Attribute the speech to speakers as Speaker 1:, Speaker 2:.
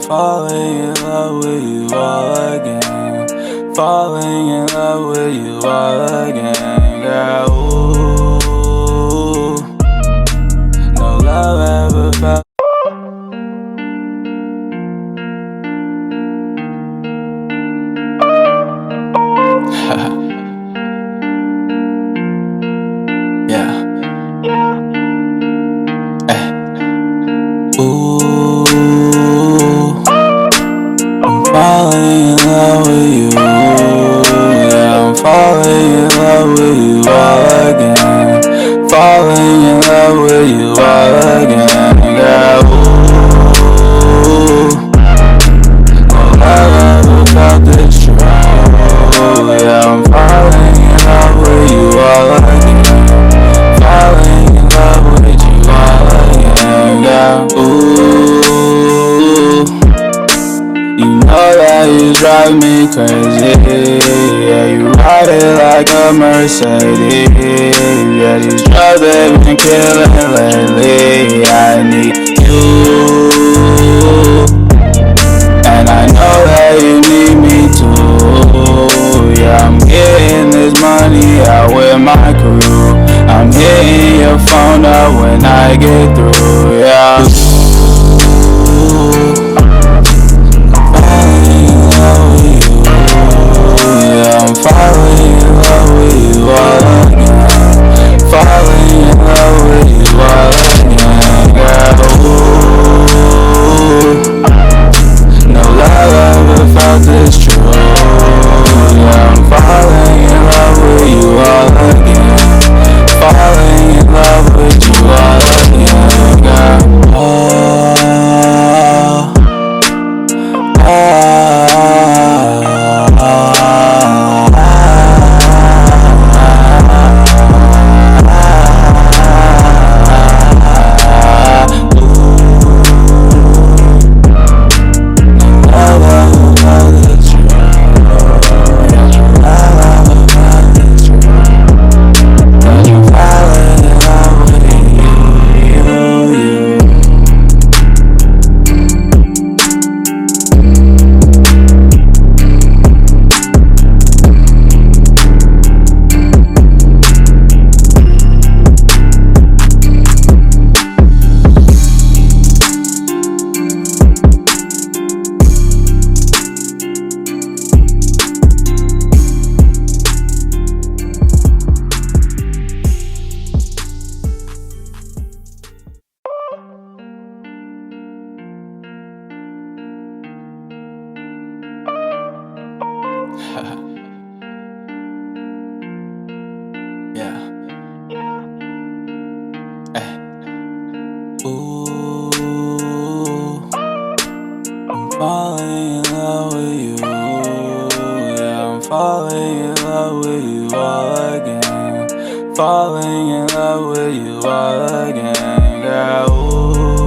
Speaker 1: falling in love with you all again. Falling in love with you all again, girl. Ooh, no love ever felt. Yeah. Ooh, I'm falling in love with you. Yeah, I'm falling in love with you all again. Falling in love with you all again, girl. Ooh, no love ever felt this true. Yeah, I'm falling in love with you all again. Falling in love with you all again, girl. Ooh, you know that you drive me crazy. Yeah, you ride it like a Mercedes. Yeah, these drugs they've been killing lately. I need you, and I know that you need me too. Yeah, I'm getting this money out with my crew. I'm hitting your phone up when I get through, yeah. I'm falling in love with you all again. Falling in love with you all again, girl. Ooh, no love ever felt this true. Yeah, I'm falling in love with you all again. Falling in love with you all again, girl. Yeah. Ooh, I'm falling in love with you. Yeah, I'm falling in love with you all again. Falling in love with you all again, girl. Ooh.